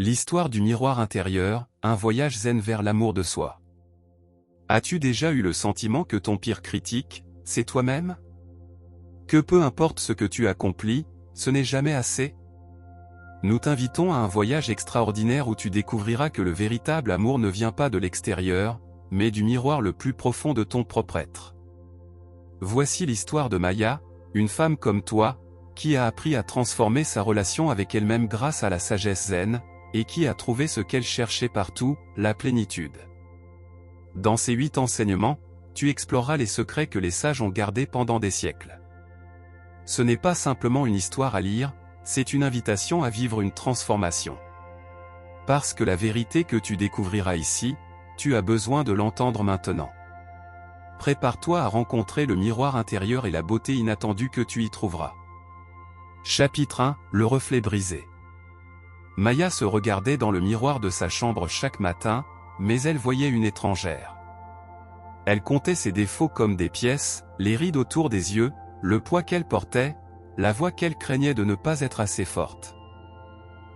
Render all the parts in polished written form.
L'histoire du miroir intérieur, un voyage zen vers l'amour de soi. As-tu déjà eu le sentiment que ton pire critique, c'est toi-même? Que peu importe ce que tu accomplis, ce n'est jamais assez? Nous t'invitons à un voyage extraordinaire où tu découvriras que le véritable amour ne vient pas de l'extérieur, mais du miroir le plus profond de ton propre être. Voici l'histoire de Maya, une femme comme toi, qui a appris à transformer sa relation avec elle-même grâce à la sagesse zen, et qui a trouvé ce qu'elle cherchait partout, la plénitude. Dans ces 8 enseignements, tu exploreras les secrets que les sages ont gardés pendant des siècles. Ce n'est pas simplement une histoire à lire, c'est une invitation à vivre une transformation. Parce que la vérité que tu découvriras ici, tu as besoin de l'entendre maintenant. Prépare-toi à rencontrer le miroir intérieur et la beauté inattendue que tu y trouveras. Chapitre 1, le reflet brisé. Maya se regardait dans le miroir de sa chambre chaque matin, mais elle voyait une étrangère. Elle comptait ses défauts comme des pièces, les rides autour des yeux, le poids qu'elle portait, la voix qu'elle craignait de ne pas être assez forte.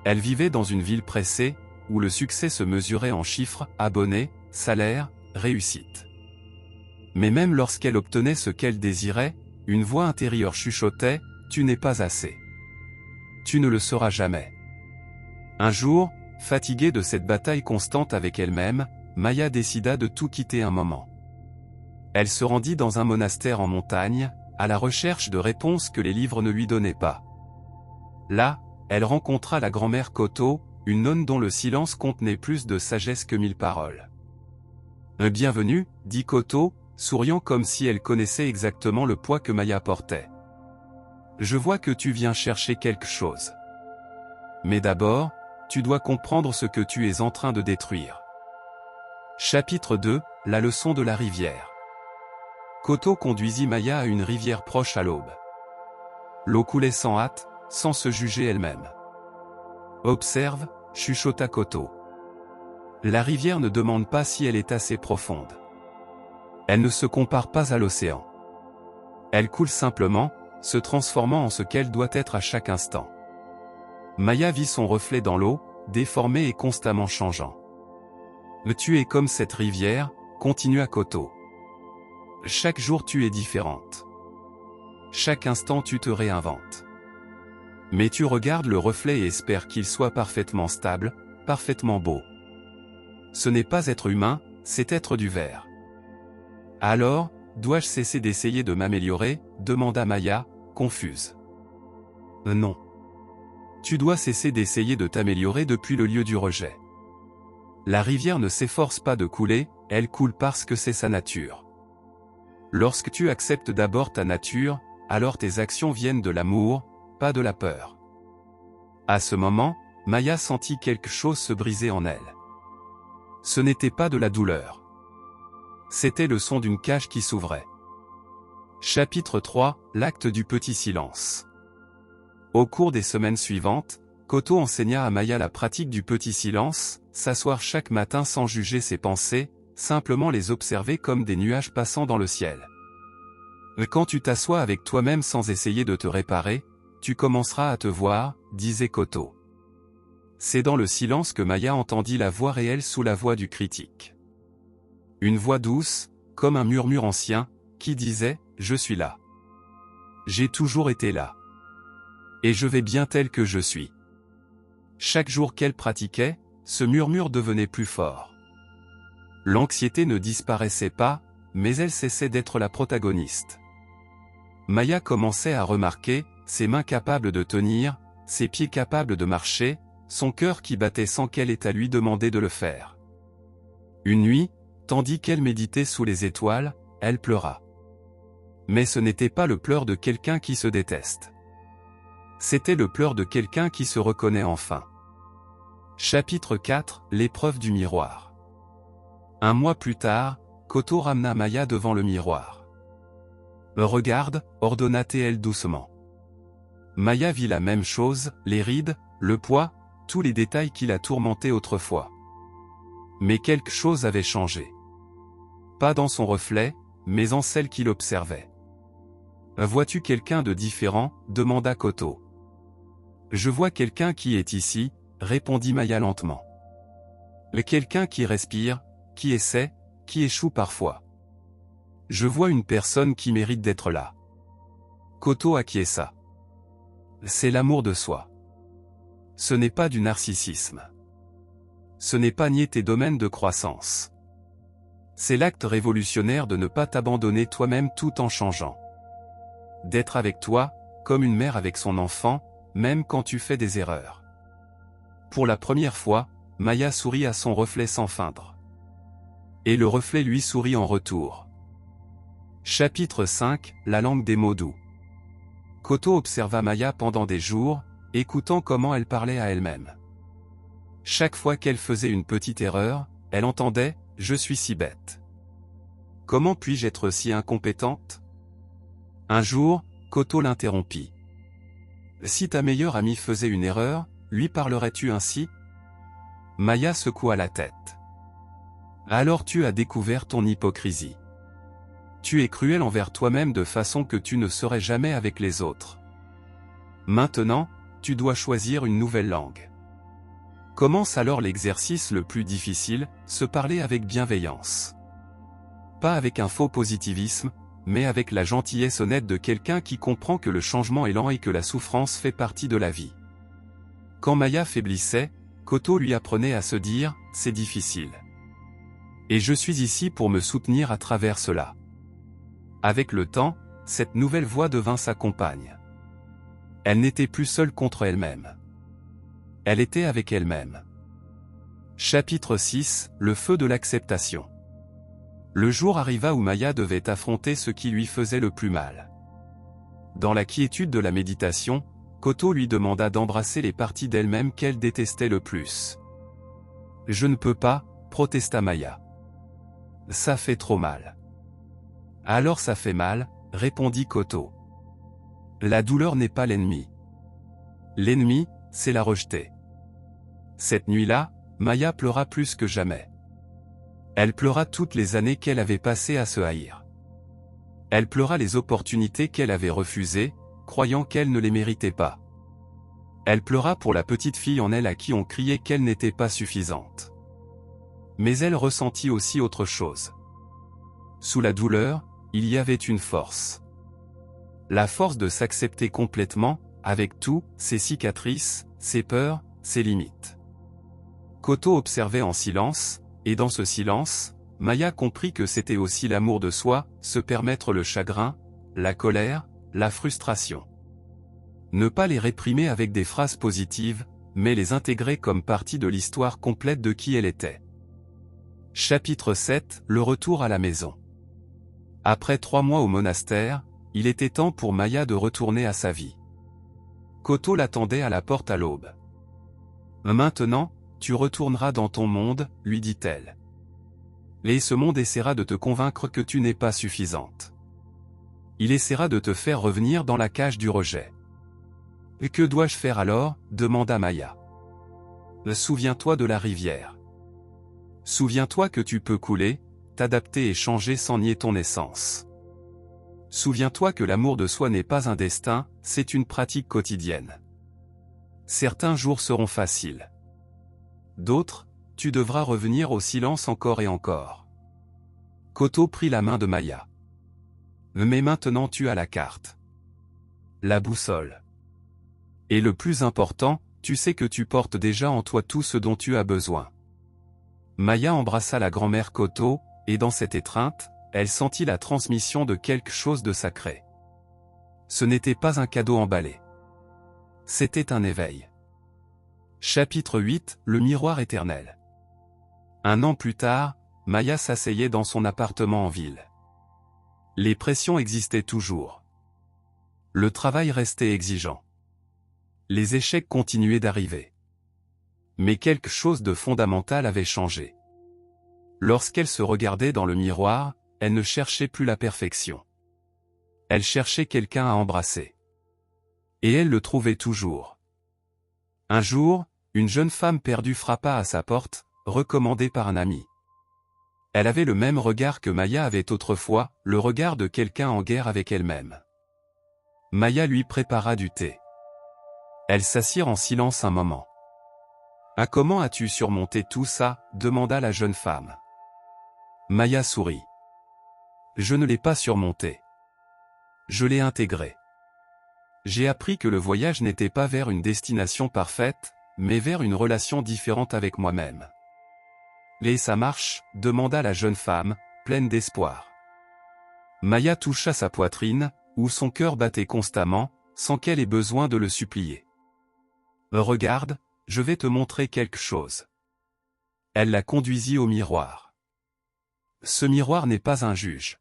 Elle vivait dans une ville pressée, où le succès se mesurait en chiffres, abonnés, salaires, réussite. Mais même lorsqu'elle obtenait ce qu'elle désirait, une voix intérieure chuchotait, « Tu n'es pas assez. Tu ne le seras jamais. » Un jour, fatiguée de cette bataille constante avec elle-même, Maya décida de tout quitter un moment. Elle se rendit dans un monastère en montagne, à la recherche de réponses que les livres ne lui donnaient pas. Là, elle rencontra la grand-mère Koto, une nonne dont le silence contenait plus de sagesse que 1000 paroles. « Bienvenue, dit Koto, souriant comme si elle connaissait exactement le poids que Maya portait. « Je vois que tu viens chercher quelque chose. Mais d'abord, tu dois comprendre ce que tu es en train de détruire. » Chapitre 2, la leçon de la rivière. Koto conduisit Maya à une rivière proche à l'aube. L'eau coulait sans hâte, sans se juger elle-même. « Observe, » chuchota Koto. « La rivière ne demande pas si elle est assez profonde. Elle ne se compare pas à l'océan. Elle coule simplement, se transformant en ce qu'elle doit être à chaque instant. » Maya vit son reflet dans l'eau, déformé et constamment changeant. « Tu es comme cette rivière, » continua Koto. « Chaque jour tu es différente. Chaque instant tu te réinventes. Mais tu regardes le reflet et espères qu'il soit parfaitement stable, parfaitement beau. Ce n'est pas être humain, c'est être du verre. » « Alors, dois-je cesser d'essayer de m'améliorer ?» demanda Maya, confuse. « Non. Tu dois cesser d'essayer de t'améliorer depuis le lieu du rejet. La rivière ne s'efforce pas de couler, elle coule parce que c'est sa nature. Lorsque tu acceptes d'abord ta nature, alors tes actions viennent de l'amour, pas de la peur. » À ce moment, Maya sentit quelque chose se briser en elle. Ce n'était pas de la douleur. C'était le son d'une cage qui s'ouvrait. Chapitre 3, l'acte du petit silence. Au cours des semaines suivantes, Koto enseigna à Maya la pratique du petit silence, s'asseoir chaque matin sans juger ses pensées, simplement les observer comme des nuages passant dans le ciel. Quand tu t'assois avec toi-même sans essayer de te réparer, tu commenceras à te voir, disait Koto. C'est dans le silence que Maya entendit la voix réelle sous la voix du critique. Une voix douce, comme un murmure ancien, qui disait « Je suis là. J'ai toujours été là. Et je vais bien tel que je suis. » Chaque jour qu'elle pratiquait, ce murmure devenait plus fort. L'anxiété ne disparaissait pas, mais elle cessait d'être la protagoniste. Maya commençait à remarquer, ses mains capables de tenir, ses pieds capables de marcher, son cœur qui battait sans qu'elle ait à lui demander de le faire. Une nuit, tandis qu'elle méditait sous les étoiles, elle pleura. Mais ce n'était pas le pleur de quelqu'un qui se déteste. C'était le pleur de quelqu'un qui se reconnaît enfin. Chapitre 4, l'épreuve du miroir. Un mois plus tard, Koto ramena Maya devant le miroir. « Regarde, » ordonna-t-elle doucement. Maya vit la même chose, les rides, le poids, tous les détails qui la tourmentaient autrefois. Mais quelque chose avait changé. Pas dans son reflet, mais en celle qui l'observait. « Vois-tu quelqu'un de différent ?» demanda Koto. « Je vois quelqu'un qui est ici, répondit Maya lentement. Quelqu'un qui respire, qui essaie, qui échoue parfois. Je vois une personne qui mérite d'être là. Koto acquiesça. C'est l'amour de soi. Ce n'est pas du narcissisme. Ce n'est pas nier tes domaines de croissance. C'est l'acte révolutionnaire de ne pas t'abandonner toi-même tout en changeant. D'être avec toi, comme une mère avec son enfant, même quand tu fais des erreurs. Pour la première fois, Maya sourit à son reflet sans feindre. Et le reflet lui sourit en retour. Chapitre 5, la langue des mots doux. Koto observa Maya pendant des jours, écoutant comment elle parlait à elle-même. Chaque fois qu'elle faisait une petite erreur, elle entendait « Je suis si bête. Comment puis-je être si incompétente ?» Un jour, Koto l'interrompit. « Si ta meilleure amie faisait une erreur, lui parlerais-tu ainsi ?» Maya secoua la tête. « Alors tu as découvert ton hypocrisie. Tu es cruel envers toi-même de façon que tu ne serais jamais avec les autres. Maintenant, tu dois choisir une nouvelle langue. » Commence alors l'exercice le plus difficile, se parler avec bienveillance. Pas avec un faux positivisme, mais avec la gentillesse honnête de quelqu'un qui comprend que le changement est lent et que la souffrance fait partie de la vie. Quand Maya faiblissait, Koto lui apprenait à se dire « c'est difficile. Et je suis ici pour me soutenir à travers cela. » Avec le temps, cette nouvelle voix devint sa compagne. Elle n'était plus seule contre elle-même. Elle était avec elle-même. Chapitre 6, le feu de l'acceptation. Le jour arriva où Maya devait affronter ce qui lui faisait le plus mal. Dans la quiétude de la méditation, Koto lui demanda d'embrasser les parties d'elle-même qu'elle détestait le plus. « Je ne peux pas, » protesta Maya. « Ça fait trop mal. »« Alors ça fait mal, » répondit Koto. « La douleur n'est pas l'ennemi. L'ennemi, c'est la rejeter. » Cette nuit-là, Maya pleura plus que jamais. Elle pleura toutes les années qu'elle avait passées à se haïr. Elle pleura les opportunités qu'elle avait refusées, croyant qu'elle ne les méritait pas. Elle pleura pour la petite fille en elle à qui on criait qu'elle n'était pas suffisante. Mais elle ressentit aussi autre chose. Sous la douleur, il y avait une force. La force de s'accepter complètement, avec tout, ses cicatrices, ses peurs, ses limites. Koto observait en silence, et dans ce silence, Maya comprit que c'était aussi l'amour de soi, se permettre le chagrin, la colère, la frustration. Ne pas les réprimer avec des phrases positives, mais les intégrer comme partie de l'histoire complète de qui elle était. Chapitre 7, le retour à la maison. Après 3 mois au monastère, il était temps pour Maya de retourner à sa vie. Koto l'attendait à la porte à l'aube. « Maintenant, tu retourneras dans ton monde, » lui dit-elle. « Et ce monde essaiera de te convaincre que tu n'es pas suffisante. Il essaiera de te faire revenir dans la cage du rejet. »« Et que dois-je faire alors ?» demanda Maya. « Souviens-toi de la rivière. Souviens-toi que tu peux couler, t'adapter et changer sans nier ton essence. Souviens-toi que l'amour de soi n'est pas un destin, c'est une pratique quotidienne. Certains jours seront faciles. D'autres, tu devras revenir au silence encore et encore. » Koto prit la main de Maya. « Mais maintenant tu as la carte. La boussole. Et le plus important, tu sais que tu portes déjà en toi tout ce dont tu as besoin. » Maya embrassa la grand-mère Koto, et dans cette étreinte, elle sentit la transmission de quelque chose de sacré. Ce n'était pas un cadeau emballé. C'était un éveil. Chapitre 8, le miroir éternel. 1 an plus tard, Maya s'asseyait dans son appartement en ville. Les pressions existaient toujours. Le travail restait exigeant. Les échecs continuaient d'arriver. Mais quelque chose de fondamental avait changé. Lorsqu'elle se regardait dans le miroir, elle ne cherchait plus la perfection. Elle cherchait quelqu'un à embrasser. Et elle le trouvait toujours. Un jour, une jeune femme perdue frappa à sa porte, recommandée par un ami. Elle avait le même regard que Maya avait autrefois, le regard de quelqu'un en guerre avec elle-même. Maya lui prépara du thé. Elles s'assirent en silence un moment. Ah, comment as-tu surmonté tout ça? Demanda la jeune femme. Maya sourit. Je ne l'ai pas surmonté. Je l'ai intégré. J'ai appris que le voyage n'était pas vers une destination parfaite, mais vers une relation différente avec moi-même. Et ça marche? Demanda la jeune femme, pleine d'espoir. Maya toucha sa poitrine, où son cœur battait constamment, sans qu'elle ait besoin de le supplier. Regarde, je vais te montrer quelque chose. Elle la conduisit au miroir. Ce miroir n'est pas un juge.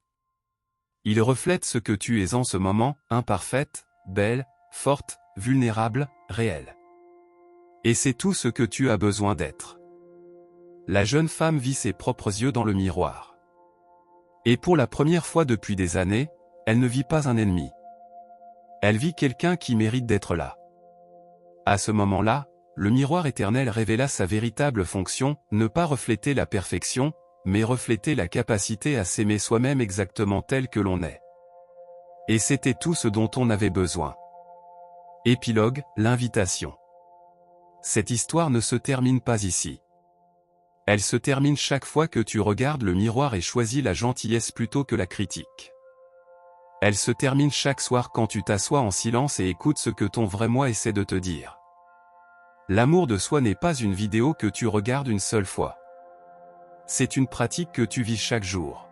Il reflète ce que tu es en ce moment, imparfaite, belle, forte, vulnérable, réelle. Et c'est tout ce que tu as besoin d'être. La jeune femme vit ses propres yeux dans le miroir. Et pour la première fois depuis des années, elle ne vit pas un ennemi. Elle vit quelqu'un qui mérite d'être là. À ce moment-là, le miroir éternel révéla sa véritable fonction, ne pas refléter la perfection, mais refléter la capacité à s'aimer soi-même exactement tel que l'on est. Et c'était tout ce dont on avait besoin. Épilogue, l'invitation. Cette histoire ne se termine pas ici. Elle se termine chaque fois que tu regardes le miroir et choisis la gentillesse plutôt que la critique. Elle se termine chaque soir quand tu t'assois en silence et écoutes ce que ton vrai moi essaie de te dire. L'amour de soi n'est pas une vidéo que tu regardes une seule fois. C'est une pratique que tu vis chaque jour.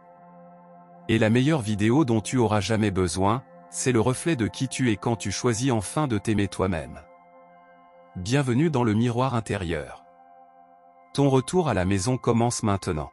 Et la meilleure vidéo dont tu auras jamais besoin, c'est le reflet de qui tu es quand tu choisis enfin de t'aimer toi-même. Bienvenue dans le miroir intérieur. Ton retour à la maison commence maintenant.